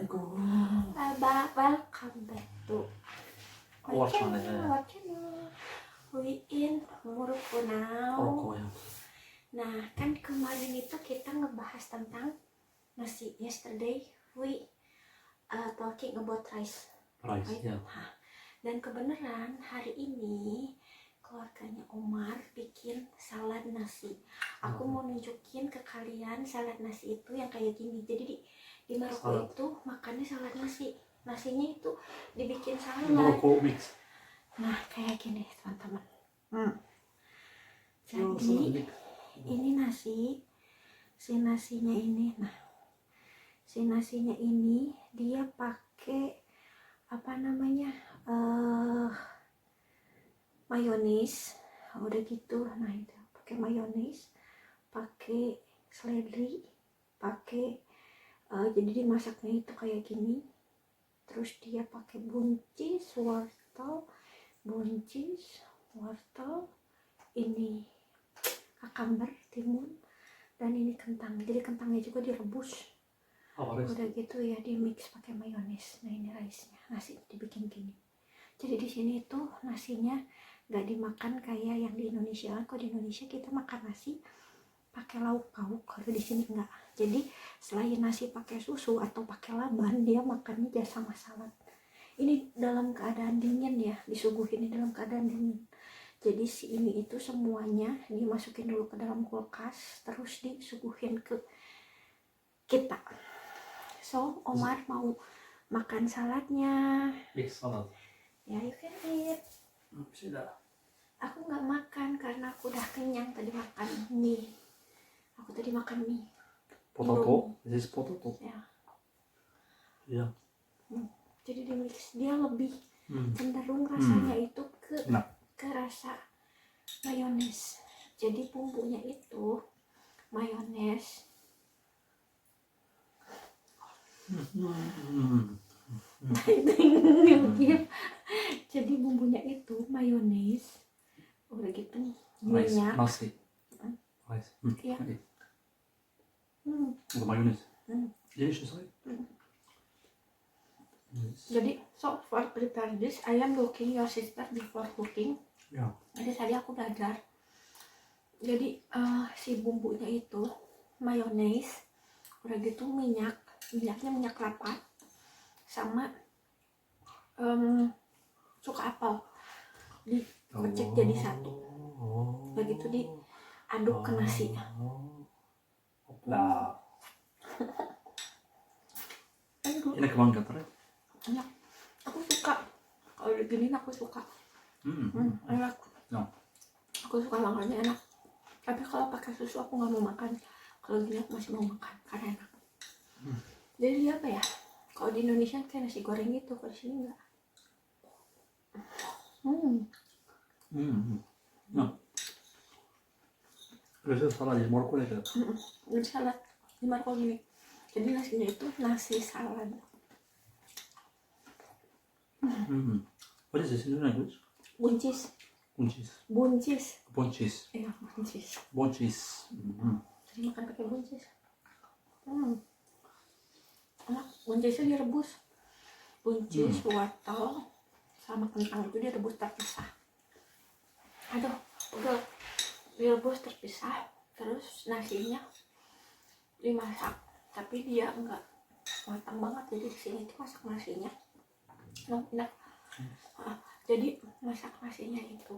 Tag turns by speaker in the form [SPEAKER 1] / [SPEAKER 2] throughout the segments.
[SPEAKER 1] Assalamualaikum.
[SPEAKER 2] Welcome back to
[SPEAKER 1] Our channel.
[SPEAKER 2] Huiin Muruku now.
[SPEAKER 1] Rokok ya.
[SPEAKER 2] Nah, kan kemarin itu kita ngebahas tentang nasi. Yesterday we talking about rice.
[SPEAKER 1] Rice
[SPEAKER 2] Right?
[SPEAKER 1] ya.
[SPEAKER 2] Nah, dan kebenaran hari ini keluarganya Omar bikin salad nasi. Aku mau nunjukin ke kalian salad nasi itu yang kayak gini. Jadi di Maroko itu makannya salad nasi. Nasinya itu dibikin salad.
[SPEAKER 1] Rokok mix.
[SPEAKER 2] Nah, kayak gini teman-teman. Jadi ini nasi. Si nasinya ini. Nah, si nasinya ini dia pakai apa namanya? Mayonis. Udah gitu. Nah, itu pakai mayonis, pakai seledri, pakai jadi dimasaknya itu kayak gini. Terus dia pakai buncis, wortel, ini cucumber, timun, dan ini kentang. Jadi kentangnya juga direbus. Udah gitu ya di mix pakai mayonis. Nah, ini rice-nya. Nasi dibikin gini. Jadi di sini tuh nasinya nggak dimakan kayak yang di Indonesia. Kalau di Indonesia kita makan nasi pakai lauk pauk, kalau di sini enggak. Jadi selain nasi pakai susu atau pakai laban, dia makannya just sama salad. Ini dalam keadaan dingin ya, disuguhin dalam keadaan dingin. Jadi si ini itu semuanya dimasukin dulu ke dalam kulkas, terus disuguhin ke kita. So Omar mau makan saladnya.
[SPEAKER 1] Big salad.
[SPEAKER 2] Ya, you can eat.
[SPEAKER 1] Sudah.
[SPEAKER 2] Aku nggak makan karena aku udah kenyang tadi makan mie. Aku tadi makan mie.
[SPEAKER 1] Potato. This is potato.
[SPEAKER 2] Ya.
[SPEAKER 1] Ya.
[SPEAKER 2] Jadi di mix dia lebih cenderung rasanya itu ke rasa mayones. Jadi bumbunya itu mayones. Jadi bumbunya itu mayones. Udah gitu minyak.
[SPEAKER 1] Nasi. Rice.
[SPEAKER 2] Iya.
[SPEAKER 1] Mayonis. Delicious, right?
[SPEAKER 2] Jadi so for prepare this, I am looking your sister before cooking.
[SPEAKER 1] Ya.
[SPEAKER 2] Jadi tadi aku belajar. Jadi si bumbunya itu mayones, udah gitu minyaknya minyak kelapa sama cuka apel dikocek jadi satu. Begitu diaduk ke nasi.
[SPEAKER 1] Nah. Ini kemang gatal.
[SPEAKER 2] Enak. Aku suka. Kalau begini aku suka. Enak.
[SPEAKER 1] No.
[SPEAKER 2] Aku suka makannya enak. Tapi kalau pakai susu aku nggak mau makan. Kalau gini aku masih mau makan karena enak. Jadi apa ya? Kalau di Indonesia kayak nasi goreng gitu, kalau di sini enggak.
[SPEAKER 1] No. Itu salad di Maroko ya.
[SPEAKER 2] Ini salad di Maroko gini. Jadi nasinya itu nasi salad.
[SPEAKER 1] What is this in language?
[SPEAKER 2] Buncis.
[SPEAKER 1] Buncis.
[SPEAKER 2] Iya, buncis. Jadi makan pakai buncis. Enak. Buncisnya direbus. Buncis, wortel, sama kentang itu direbus terpisah. Aduh, udah direbus terpisah. Terus nasinya dimasak. Tapi dia enggak matang banget. Jadi di sini tuh masak nasinya. Enak. Jadi masak nasinya itu.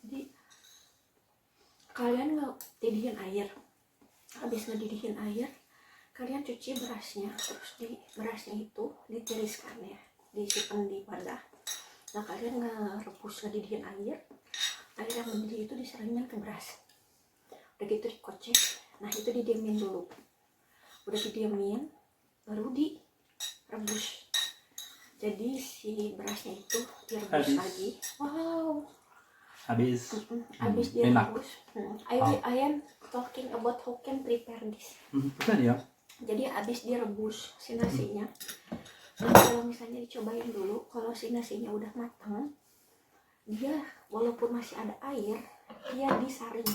[SPEAKER 2] Jadi kalian ngedidihin air. Habis ngedidihin air, kalian cuci berasnya. Terus di berasnya itu ditiriskan ya, disimpan di wadah. Nah, kalian ngedidihin air yang mendidih itu diseringin ke beras. Udah gitu dikocek. Nah, itu didiemin dulu. Udah didiemin, baru direbus. Jadi si berasnya itu direbus lagi. Wow.
[SPEAKER 1] Habis
[SPEAKER 2] direbus. I am talking about how can prepare this.
[SPEAKER 1] Bukan ya?
[SPEAKER 2] Jadi habis direbus si nasinya. Nah, kalau misalnya dicobain dulu, kalau si nasinya udah matang, dia walaupun masih ada air, dia disaring.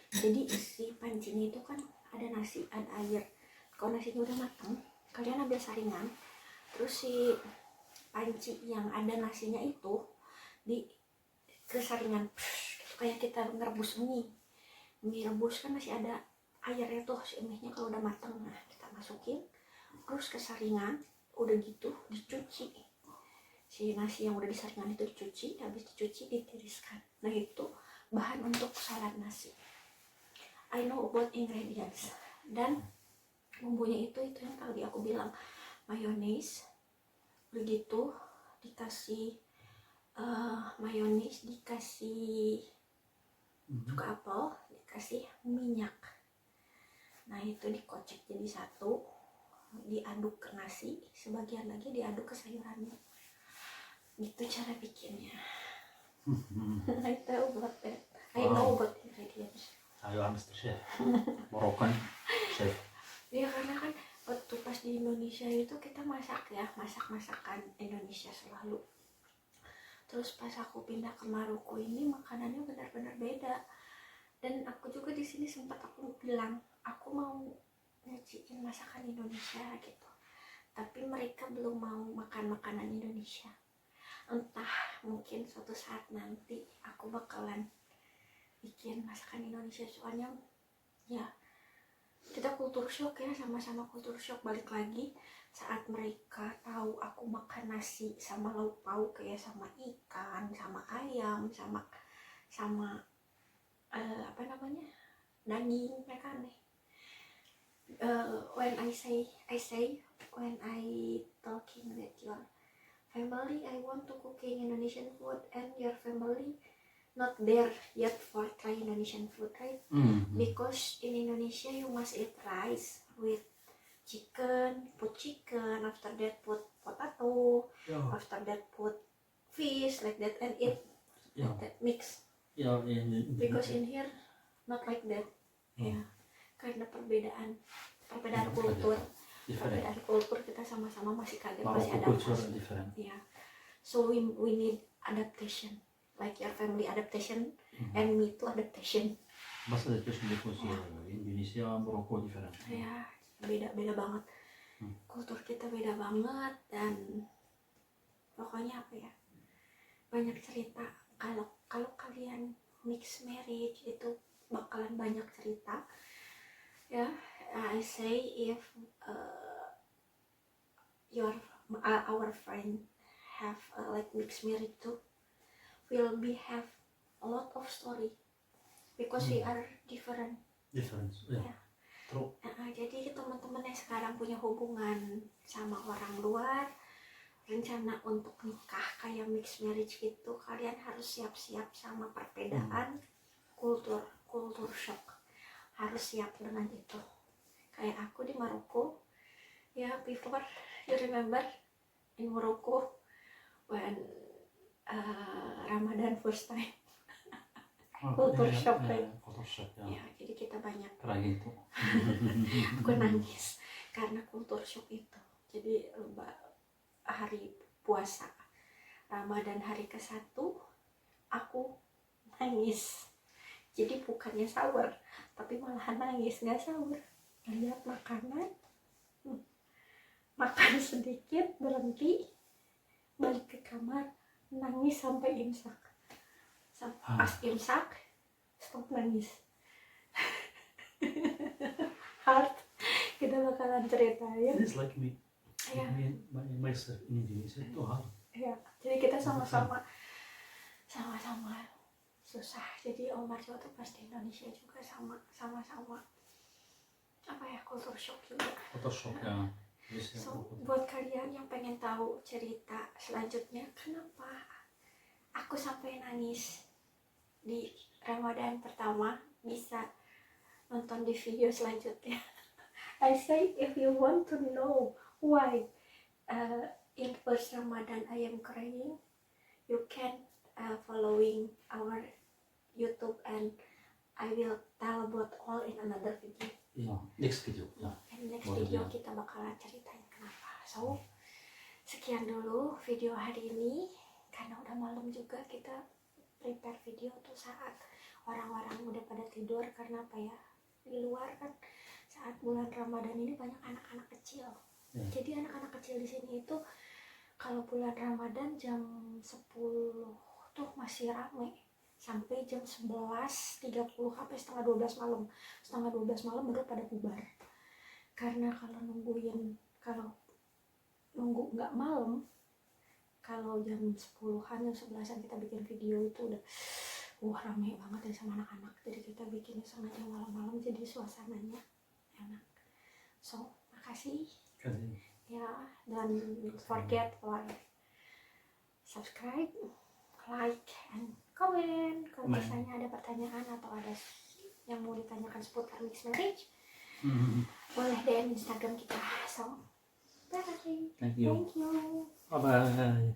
[SPEAKER 2] Jadi si pancinya itu kan ada nasi, ada air. Kalau nasinya udah matang, kalian ambil saringan, Terus si panci yang ada nasinya itu di kesaringan gitu, kayak kita ngerebus mie rebus kan masih ada airnya tuh, si mie-nya kalau udah matang, nah kita masukin terus kesaringan, udah gitu dicuci si nasi yang udah disaringan itu, dicuci, habis dicuci ditiriskan. Nah itu bahan untuk salad nasi. I know about ingredients. Dan bumbunya itu yang tadi aku bilang, mayones, begitu dikasih mayones, dikasih cuka apel, dikasih minyak. Nah itu dikocek jadi satu, diaduk ke nasi, sebagian lagi diaduk ke sayurannya. Gitu cara bikinnya. I tell about that. I know about ingredients.
[SPEAKER 1] Ayo Mr. Chef. Moroccan chef.
[SPEAKER 2] Ya karena kan waktu pas di Indonesia itu kita masak ya, masakan Indonesia selalu. Terus pas aku pindah ke Maroko ini makanannya benar-benar beda. Dan aku juga di sini sempat aku bilang aku mau nyiciin masakan Indonesia gitu. Tapi mereka belum mau makan makanan Indonesia. Entah mungkin suatu saat nanti aku bakalan bikin masakan Indonesia, soalnya ya kita kultur shock ya, sama-sama kultur shock. Balik lagi saat mereka tahu aku makan nasi sama lauk pauk kayak sama ikan, sama ayam, sama apa namanya, daging, mereka aneh. When I say when I talking with your family, I want to cooking Indonesian food, and your family not there yet for try Indonesian food, right? Because in Indonesia you must eat rice with chicken, put chicken, after that put potato, after that put fish, like that, and eat like that, mix. Because in here not like that. Ya, karena perbedaan kultur. Perbedaan kultur, kita sama-sama masih kaget, masih adaptasi. Ya, so we need adaptation. Like your family adaptation and me too adaptation.
[SPEAKER 1] Mas adaptation because Indonesia, Morocco different.
[SPEAKER 2] Ya, beda banget. Kultur kita beda banget, dan pokoknya apa ya, banyak cerita. Kalau kalian mixed marriage itu bakalan banyak cerita. Ya, I say if our friend have like mixed marriage too, will be have a lot of story because we are different.
[SPEAKER 1] Yeah. True.
[SPEAKER 2] Jadi teman-teman yang sekarang punya hubungan sama orang luar, rencana untuk nikah kayak mixed marriage gitu, kalian harus siap-siap sama perbedaan kultur shock. Harus siap dengan itu. Kayak aku di Maroko, ya, before you remember in Morocco when Ramadan first time. Culture shock. Ya, jadi kita banyak.
[SPEAKER 1] Gitu.
[SPEAKER 2] Aku nangis karena kultur shock itu. Jadi hari puasa Ramadan hari ke-1 aku nangis. Jadi bukannya sahur, tapi malahan nangis, nggak sahur. Lihat makanan, makan sedikit, berhenti, balik ke kamar, nangis sampai imsak. Pas imsak, stop nangis. Hard. Kita bakalan ceritain.
[SPEAKER 1] It's like me.
[SPEAKER 2] Yeah.
[SPEAKER 1] Myself in Indonesia itu hard.
[SPEAKER 2] Ya, jadi kita sama-sama susah. Jadi Omar juga tuh pas di Indonesia juga sama-sama apa ya, kultur shock juga.
[SPEAKER 1] Culture shock ya.
[SPEAKER 2] So buat kalian yang pengen tahu cerita selanjutnya, kenapa aku sampai nangis di Ramadan pertama, bisa nonton di video selanjutnya. I say if you want to know why in first Ramadan I am crying, you can following our YouTube, and I will tell about all in another video.
[SPEAKER 1] Next video.
[SPEAKER 2] And next video kita bakalan ceritain kenapa. So sekian dulu video hari ini, karena udah malam juga, kita prepare video tuh saat orang-orang udah pada tidur. Karena apa ya, di luar kan saat bulan Ramadan ini banyak anak-anak kecil Jadi anak-anak kecil di sini itu kalau bulan Ramadan jam 10 tuh masih rame sampai jam 11.30 sampai setengah 12 malam. Setengah 12 malam baru pada bubar. Karena kalau nunggu nggak malam, kalau jam 10-an jam 11-an kita bikin video itu udah rame banget ya sama anak-anak. Jadi kita bikinnya sengaja malam-malam jadi suasananya enak. So, makasih. Ya, dan don't forget like, subscribe, like, and comment. Kalau misalnya ada pertanyaan atau ada yang mau ditanyakan seputar mixed marriage, boleh DM Instagram kita. So, bye.
[SPEAKER 1] Thank you.
[SPEAKER 2] Thank you.
[SPEAKER 1] Bye bye.